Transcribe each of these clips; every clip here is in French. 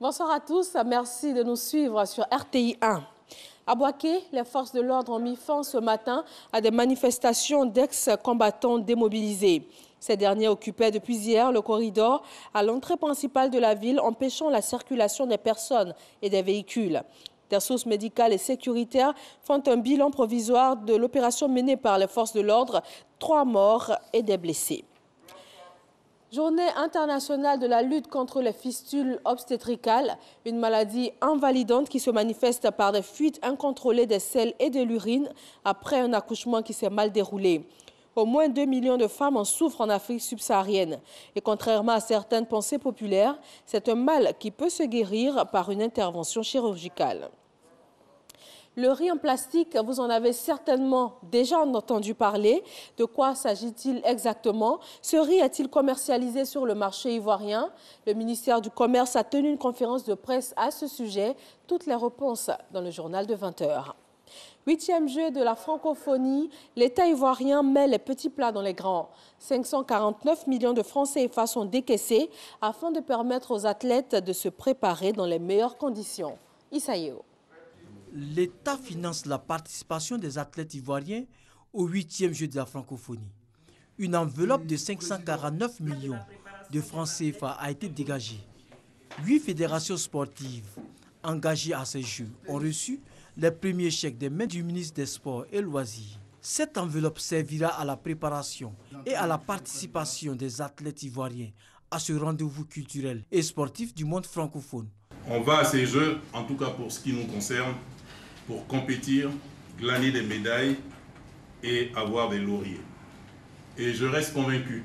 Bonsoir à tous, merci de nous suivre sur RTI 1. À Boaké, les forces de l'ordre ont mis fin ce matin à des manifestations d'ex-combattants démobilisés. Ces derniers occupaient depuis hier le corridor à l'entrée principale de la ville, empêchant la circulation des personnes et des véhicules. Des sources médicales et sécuritaires font un bilan provisoire de l'opération menée par les forces de l'ordre, 3 morts et des blessés. Journée internationale de la lutte contre les fistules obstétricales, une maladie invalidante qui se manifeste par des fuites incontrôlées des selles et de l'urine après un accouchement qui s'est mal déroulé. Au moins 2 millions de femmes en souffrent en Afrique subsaharienne. Et contrairement à certaines pensées populaires, c'est un mal qui peut se guérir par une intervention chirurgicale. Le riz en plastique, vous en avez certainement déjà entendu parler. De quoi s'agit-il exactement? Ce riz est-il commercialisé sur le marché ivoirien? Le ministère du Commerce a tenu une conférence de presse à ce sujet. Toutes les réponses dans le journal de 20 h. 8e jeu de la francophonie, l'État ivoirien met les petits plats dans les grands. 549 millions de francs CFA sont décaissés afin de permettre aux athlètes de se préparer dans les meilleures conditions. Issa Yeo. L'État finance la participation des athlètes ivoiriens au 8e jeu de la francophonie. Une enveloppe de 549 millions de francs CFA a été dégagée. 8 fédérations sportives engagées à ces jeux ont reçu les premiers chèques des mains du ministre des Sports et Loisirs. Cette enveloppe servira à la préparation et à la participation des athlètes ivoiriens à ce rendez-vous culturel et sportif du monde francophone. On va à ces jeux, en tout cas pour ce qui nous concerne, pour compétir, glaner des médailles et avoir des lauriers. Et je reste convaincu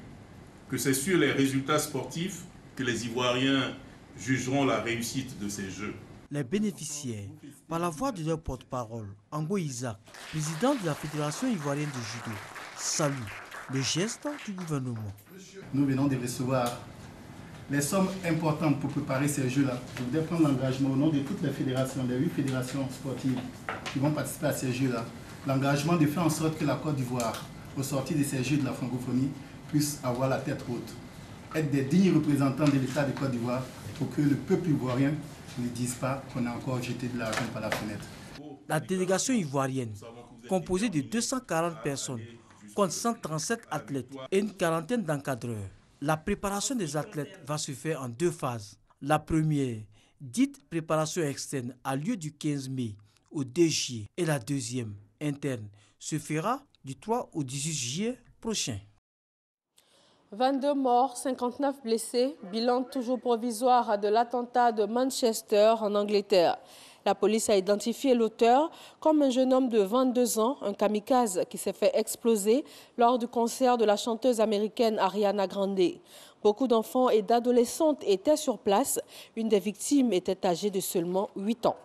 que c'est sur les résultats sportifs que les Ivoiriens jugeront la réussite de ces jeux. Les bénéficiaires, par la voix de leur porte-parole, Ango Isaac, président de la Fédération ivoirienne de judo, saluent le geste du gouvernement. Nous venons de recevoir les sommes importantes pour préparer ces jeux-là. Je voudrais prendre l'engagement au nom de toutes les fédérations, les 8 fédérations sportives qui vont participer à ces jeux-là, l'engagement de faire en sorte que la Côte d'Ivoire, au sortir de ces jeux de la francophonie, puisse avoir la tête haute, être des dignes représentants de l'État de Côte d'Ivoire pour que le peuple ivoirien ne dise pas qu'on a encore jeté de l'argent par la fenêtre. La délégation ivoirienne, composée de 240 personnes, compte 137 athlètes et une quarantaine d'encadreurs. La préparation des athlètes va se faire en 2 phases. La première, dite préparation externe, a lieu du 15 mai au 2 juillet. Et la deuxième, interne, se fera du 3 au 18 juillet prochain. 22 morts, 59 blessés, bilan toujours provisoire de l'attentat de Manchester en Angleterre. La police a identifié l'auteur comme un jeune homme de 22 ans, un kamikaze qui s'est fait exploser lors du concert de la chanteuse américaine Ariana Grande. Beaucoup d'enfants et d'adolescentes étaient sur place. Une des victimes était âgée de seulement 8 ans.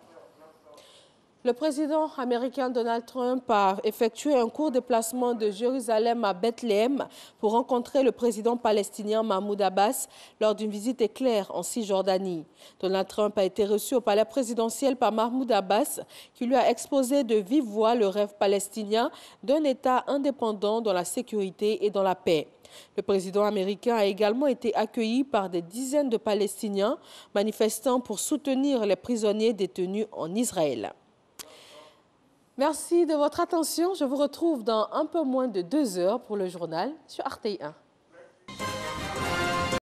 Le président américain Donald Trump a effectué un court déplacement de Jérusalem à Bethléem pour rencontrer le président palestinien Mahmoud Abbas lors d'une visite éclair en Cisjordanie. Donald Trump a été reçu au palais présidentiel par Mahmoud Abbas qui lui a exposé de vive voix le rêve palestinien d'un État indépendant dans la sécurité et dans la paix. Le président américain a également été accueilli par des dizaines de Palestiniens manifestant pour soutenir les prisonniers détenus en Israël. Merci de votre attention. Je vous retrouve dans un peu moins de 2 heures pour le journal sur RTI 1.